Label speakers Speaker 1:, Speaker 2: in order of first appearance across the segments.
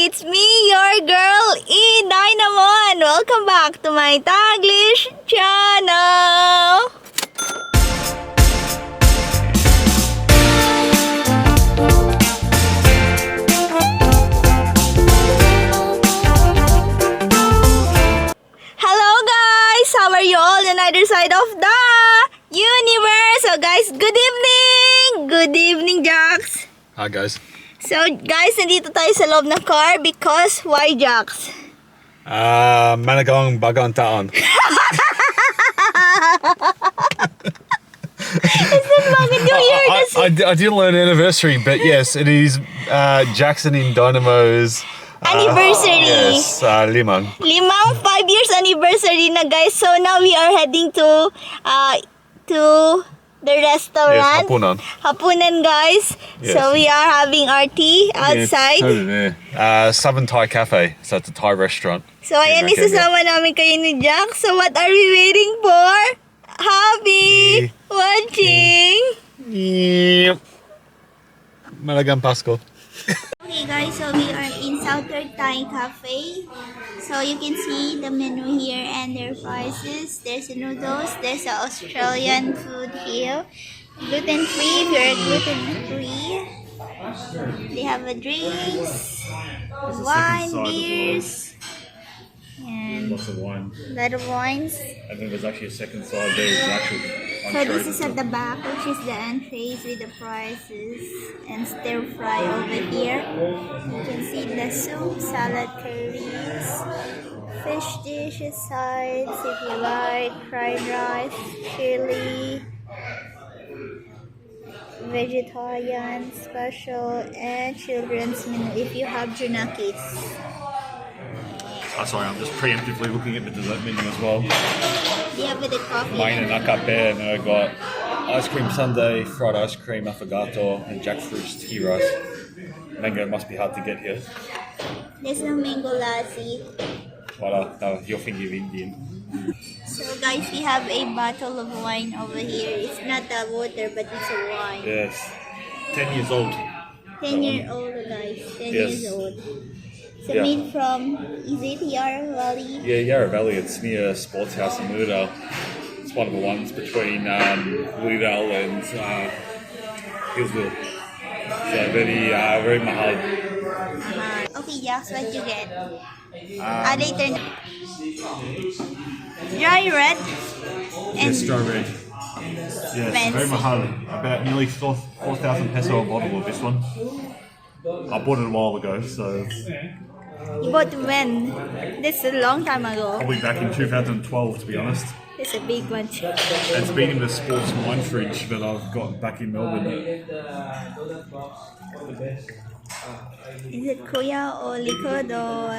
Speaker 1: It's me, your girl, InDaynaMo, and welcome back to my Taglish channel! Hello guys! How are you all on either side of the universe? So guys, good evening! Good evening, Jax!
Speaker 2: Hi guys.
Speaker 1: So guys, nandito tayo sa loob ng car because why, Jax?
Speaker 2: Managong Bagon Taon.
Speaker 1: Bakit yung year kasi?
Speaker 2: I didn't learn anniversary, but yes, it is Jackson InDaynaMo's
Speaker 1: Anniversary.
Speaker 2: Yes, limang.
Speaker 1: 5 years anniversary na guys. So now we are heading to the restaurant.
Speaker 2: Yes, hapunan.
Speaker 1: Hapunan guys.
Speaker 2: Yes.
Speaker 1: So we are having our tea outside.
Speaker 2: Southern Thai Cafe. So it's a Thai restaurant.
Speaker 1: So ayan, isasama namin kayo ni Jack. So what are we waiting for? Happy watching.
Speaker 2: Yep. Malagang Pasko.
Speaker 1: Okay guys, so we are in Southern Thai Cafe. So you can see the menu here and their prices. There's a noodles, there's a Australian food here. Gluten free if you're gluten free. They have a drinks, wine, beers, and
Speaker 3: Lots of wine.
Speaker 1: a lot of wines.
Speaker 3: And then there's actually a second side there with actual
Speaker 1: So this is at the back, which is the entrees with the prices, and stir fry over here. You can see the soup, salad, curries, fish dishes, sides if you like, fried rice, chili, vegetarian, special, and children's menu if you have junakis.
Speaker 3: sorry, I'm just preemptively looking at the dessert menu as well.
Speaker 1: Do you have with the coffee?
Speaker 3: Mine and Naka Bear, and I got ice cream sundae, fried ice cream, affogato, and jackfruit sticky rice. Mango must be hard to get here.
Speaker 1: There's no mango lassi.
Speaker 3: But you're thinking of Indian.
Speaker 1: So guys, we have a bottle of wine over here. It's not a water, but it's a wine.
Speaker 3: Yes. 10 years old.
Speaker 1: 10-year-old guys. 10
Speaker 3: Yes.
Speaker 1: years old. So
Speaker 3: Yeah.
Speaker 1: made from, is it Yarra Valley?
Speaker 3: Yeah, Yarra Valley. It's near a sports house in Willowdale. It's one of the ones between Willowdale and Hillsville. So very mahal.
Speaker 1: Okay, Jax, what you get? Later. Dry red. And
Speaker 3: Yes, strawberry. Yes, very
Speaker 1: fancy.
Speaker 3: mahal. About nearly 4,000 peso a bottle of this one. I bought it a while ago, so
Speaker 1: you bought when? That's a long time ago.
Speaker 3: probably back in 2012 to be honest.
Speaker 1: It's a big one.
Speaker 3: It's been in the sports wine fridge that I've got back in Melbourne.
Speaker 1: Is it Kuya or liquid or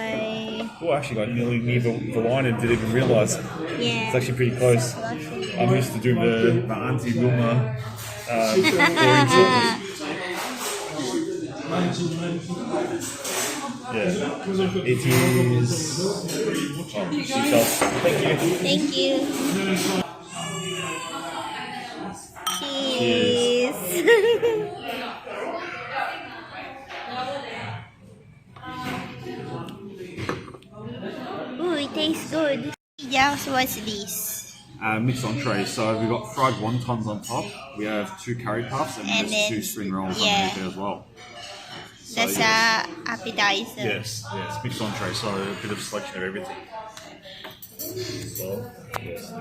Speaker 3: Oh, I actually got nearly near the line and didn't even realise.
Speaker 1: yeah?
Speaker 3: It's actually pretty close. I'm used to doing the Auntie Wilma pouring sauce. Yeah, it is. Oh, details. Thank you.
Speaker 1: Thank you. Cheers. Ooh, it tastes good. Jax, what's this?
Speaker 3: Mixed entrees. So we've got fried wontons on top. We have 2 curry puffs and,
Speaker 1: And
Speaker 3: there's
Speaker 1: then-
Speaker 3: 2 spring rolls
Speaker 1: yeah.
Speaker 3: underneath there as well. So,
Speaker 1: That's a appetizer.
Speaker 3: yes, mixed entree. So a bit of selection of everything. So yes,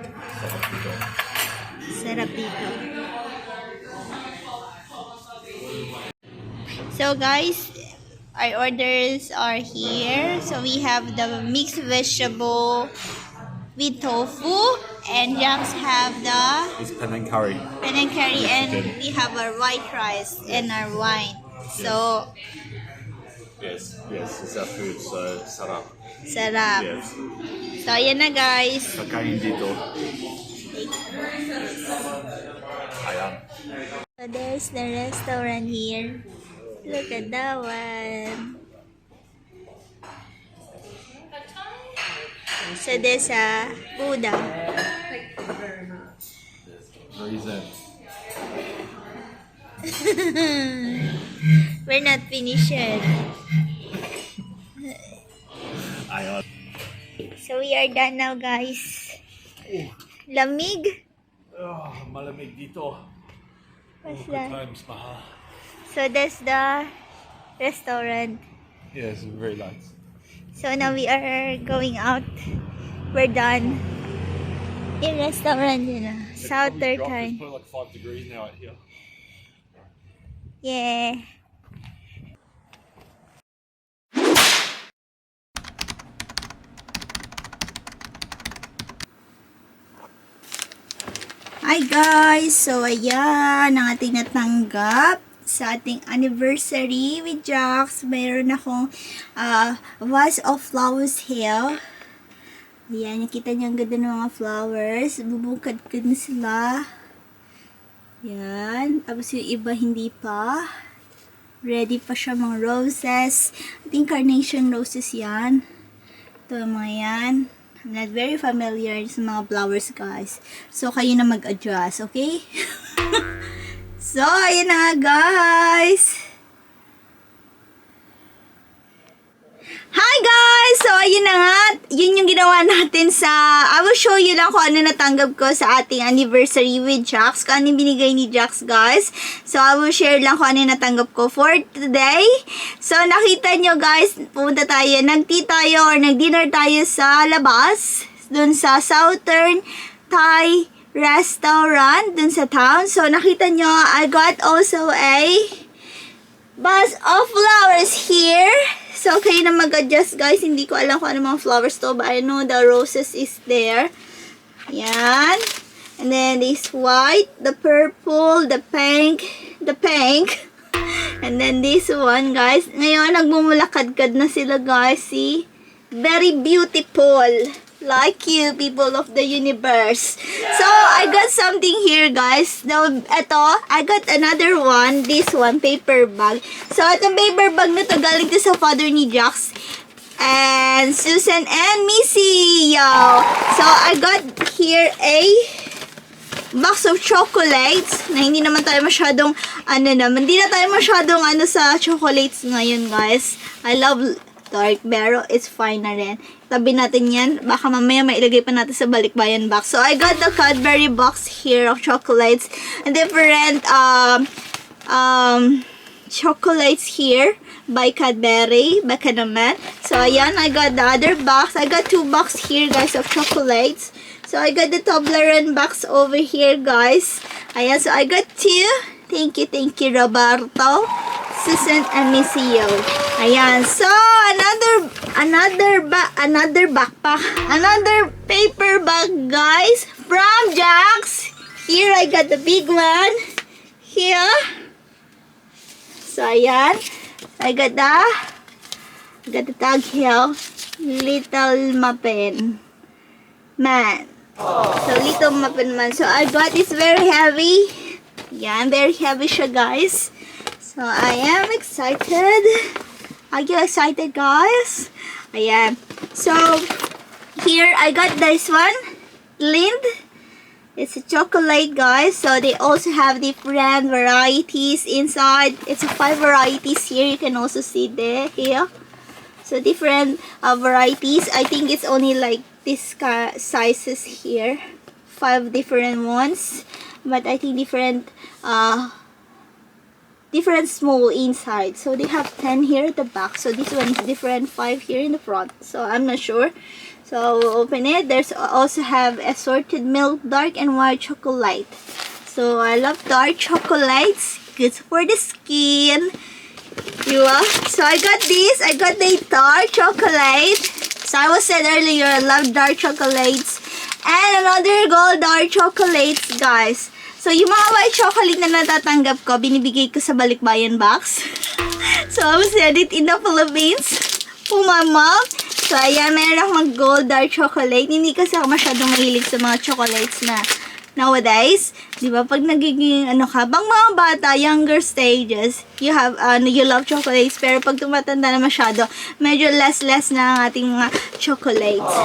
Speaker 1: Sarap dito. So guys, our orders are here. So we have the mixed vegetable with tofu, and Jax have the
Speaker 3: it's Penang curry.
Speaker 1: Penang curry,
Speaker 3: Yes,
Speaker 1: and
Speaker 3: we did.
Speaker 1: we have our white rice and our wine. So
Speaker 3: Yes, it's our food. So sarap.
Speaker 1: sarap.
Speaker 3: Yes.
Speaker 1: So ayan na guys.
Speaker 3: Kakain dito. Ayan.
Speaker 1: So there's the restaurant here. Look at that one. So there's a Buddha.
Speaker 3: Reason.
Speaker 1: We're not finished yet.
Speaker 3: Ayon.
Speaker 1: So we are done now, guys. Lamig?
Speaker 3: Oh, malamig dito.
Speaker 1: What's
Speaker 3: Good
Speaker 1: that?
Speaker 3: times, mahal.
Speaker 1: So that's the restaurant.
Speaker 3: Yes, very nice.
Speaker 1: So now we are going out. We're done. In restaurant, you know. South
Speaker 3: It's
Speaker 1: Turkey.
Speaker 3: probably like 5 degrees now out here.
Speaker 1: Yeah. Hi guys! So ayan, ang ating natanggap sa ating anniversary with Jax. Mayroon akong vase of flowers here. Ayan, nakita niyo ang ganda ng mga flowers. Bubukad-kad na sila. Ayan. Tapos yung iba hindi pa. Ready pa siya mga roses. I think carnation roses yan. Ito mga yan. I'm not very familiar sa mga flowers, guys. So, kayo na mag-adjust, okay? So, ayan na, guys! Hi, guys! So, ayun na nga. Yun yung ginawa natin sa... I will show you lang kung ano natanggap ko sa ating anniversary with Jax. Kung ano yung binigay ni Jax, guys. So, I will share lang kung ano yung natanggap ko for today. So, nakita nyo, guys, pumunta tayo, nag-tea tayo or nag-dinner tayo sa labas. Dun sa Southern Thai restaurant, dun sa town. So, nakita nyo, I got also a vase of flowers here. So, kayo na mag-adjust, guys. Hindi ko alam kung ano mga flowers to, but I know the roses is there. Yan. And then, this white, the purple, the pink. And then, this one, guys. Ngayon, nagmumulakad-kad na sila, guys. See? Very beautiful. Like you, people of the universe. So, I got something here, guys. Now, ito, I got another one. This one, paper bag. So, itong paper bag na to, galing to sa father ni Jax. And Susan and Missy. Yo. So, I got here a box of chocolates. Na hindi naman tayo masyadong, hindi na tayo masyadong sa chocolates ngayon, guys. I love dark, pero it's fine na rin. Tabi natin yan. Baka mamaya mailagay pa natin sa balikbayan box. So, I got the Cadbury box here of chocolates. And different chocolates here by Cadbury. Baka naman. So, ayan. I got the other box. I got 2 box here, guys, of chocolates. So, I got the Toblerone box over here, guys. Ayan. So, I got 2. Thank you, Roberto, Susan, and Missy. Ayan. So, another backpack. Another paper bag, guys, from Jax. Here, I got the big one. Here. So, ayan. I got the tag here. Little Muffin Man. So, Little Muffin Man. So, I got this very heavy. Yan, very heavy siya, guys. So, I am excited. Are you excited, guys? Ayan. So, here, I got this one. Lind. It's a chocolate, guys. So, they also have different varieties inside. It's 5 varieties here. You can also see there, here. So, different varieties. I think it's only like this sizes here. 5 different ones. But I think different small inside. So they have 10 here at the back. So this one is different, 5 here in the front. So I'm not sure. So we'll open it. There's also have assorted milk, dark and white chocolate. So I love dark chocolates. Good for the skin. So I got this. I got the dark chocolate. So I was said earlier, I love dark chocolates. And another gold dark chocolates, guys. So, yung mga white chocolate na natatanggap ko, binibigay ko sa balikbayan box. So, I will send it in the Philippines for my mom. So, ayan, meron akong gold dark chocolate. Hindi kasi ako masyadong mahilig sa mga chocolates na nowadays. Di ba? Pag nagiging, bang mga bata, younger stages, you love chocolates. Pero pag tumatanda na masyado, medyo less na ang ating mga chocolates.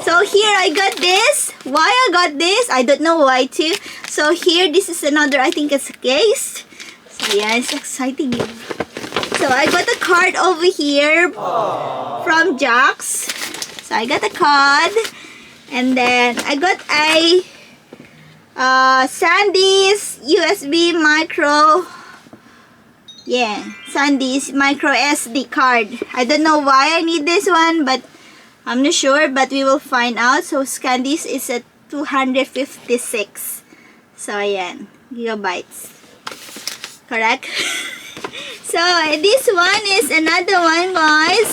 Speaker 1: So, here, I got this. Why I got this? I don't know why too. So, here, this is another, I think it's a case. So, yeah, it's exciting. So I got a card over here from Jax. So I got a card. And then I got a Sandy's USB micro. Yeah, Sandy's micro SD card. I don't know why I need this one, but I'm not sure, but we will find out. So Sandy's is at 256. So ayan, gigabytes. Correct? So this one is another one, guys.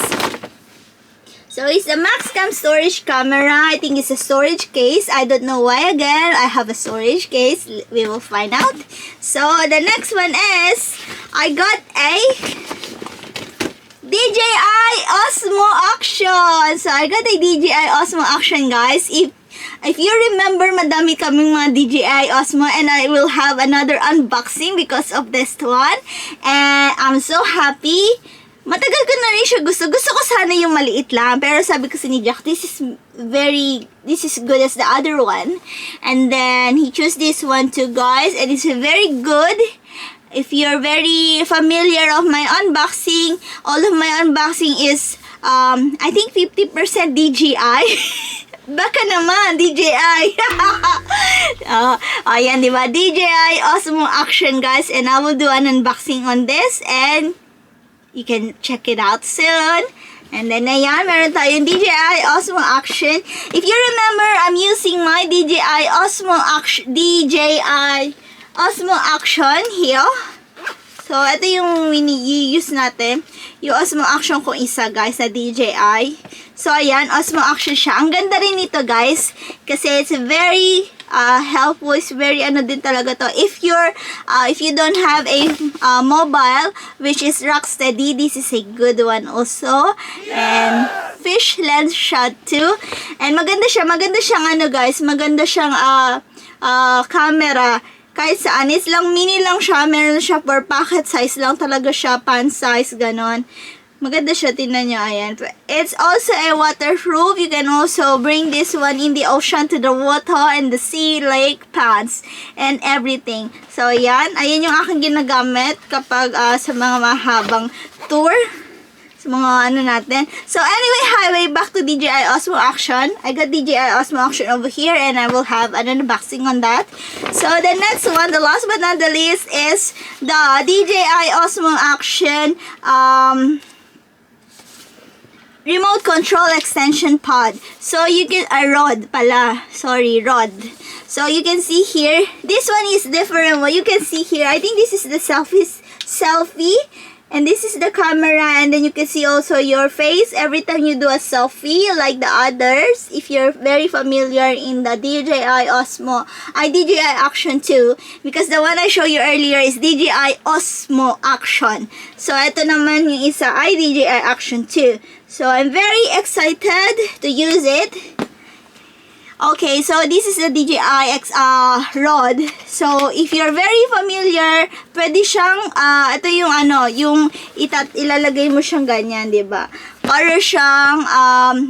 Speaker 1: So it's a Maxcam storage camera. I think it's a storage case. I don't know why again. I have a storage case. We will find out. So the next one is I got a DJI Osmo Action. So I got a DJI Osmo Action, guys. If you remember, madami kaming mga DJI Osmo, and I will have another unboxing because of this one. And I'm so happy. Matagal ko na rin siya gusto. Gusto ko sana yung maliit lang. Pero sabi ko ni Jack, this is good as the other one. And then, he chose this one too, guys. And it's very good. If you're very familiar of my unboxing, all of my unboxing is, I think 50% DJI. Baka naman, DJI. Ayan, diba? DJI Osmo Action, guys. And I will do an unboxing on this. And you can check it out soon. And then, ayan, meron tayong DJI Osmo Action. If you remember, I'm using my DJI Osmo Action here. So, ito yung use natin. Yung Osmo Action kong isa, guys, na DJI. So, ayan, Osmo Action siya. Ang ganda rin nito, guys. Kasi it's very helpful. It's very din talaga to. If you don't have a mobile, which is Rocksteady, this is a good one also. And fish lens shot too. And maganda siyang guys. Maganda siyang camera. Kahit saan, it's lang, mini lang siya. Meron siya for pocket size lang talaga siya. Pan size, ganon. Maganda siya, tingnan nyo, ayan. It's also a waterproof. You can also bring this one in the ocean to the water and the sea, lake, ponds, and everything. So, ayan. Ayan yung aking ginagamit kapag sa mga mahabang tour. Sa mga natin. So, anyway, highway back to DJI Osmo Action. I got DJI Osmo Action over here and I will have an unboxing on that. So, the next one, the last but not the least, is the DJI Osmo Action remote control extension pod. So, you can, rod pala. Sorry, rod. So, you can see here, this one is different. What you can see here, I think this is the selfie. And this is the camera, and then you can see also your face every time you do a selfie, like the others. If you're very familiar in the DJI Osmo, DJI Action 2, because the one I showed you earlier is DJI Osmo Action. So, ito naman yung isa ay DJI Action 2. So, I'm very excited to use it. Okay, so this is the DJI rod. So, if you're very familiar, pwede siyang, ito yung yung ilalagay mo siyang ganyan, diba? Para siyang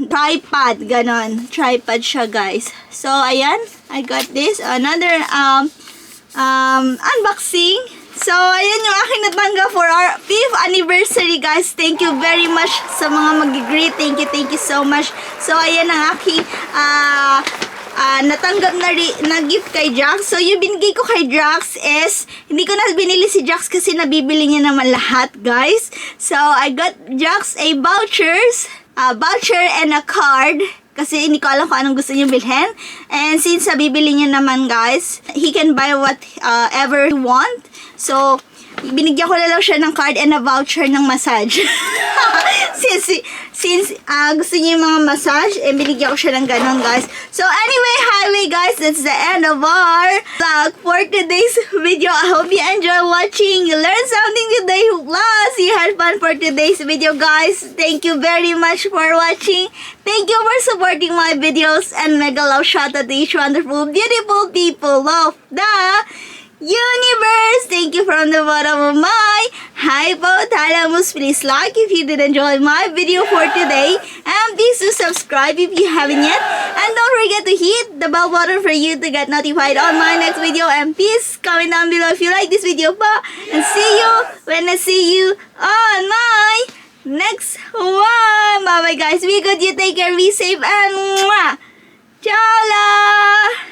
Speaker 1: tripod, ganon. Tripod siya, guys. So, ayan, I got this. Another unboxing. So, ayan yung aking natanggap for our 5th anniversary, guys. Thank you very much sa mga mag-greet. Thank you so much. So, ayan ang aking natanggap na gift kay Jax. So, yung binigay ko kay Jax is, hindi ko na binili si Jax kasi nabibili niya naman lahat, guys. So, I got Jax a voucher and a card. Kasi hindi ko alam kung anong gusto niya bilhin. And since nabibili niya naman, guys, he can buy whatever he want. So, binigyan ko na lang siya ng card and a voucher ng massage. since gusto niya yung mga massage, binigyan ko siya ng ganun, guys. So, anyway, highway, guys, that's the end of our vlog for today's video. I hope you enjoy watching. You learned something today. Plus, you had fun for today's video, guys. Thank you very much for watching. Thank you for supporting my videos. And mega love shout out to each wonderful, beautiful people of the Universe! Thank you from the bottom of my hypothalamus. Please like if you did enjoy my video for today. And please do subscribe if you haven't yet. And don't forget to hit the bell button for you to get notified on my next video. And please comment down below if you like this video pa. And see you when I see you on my next one. Bye bye guys. Be good. You take care. Be safe. And mwah! Ciao!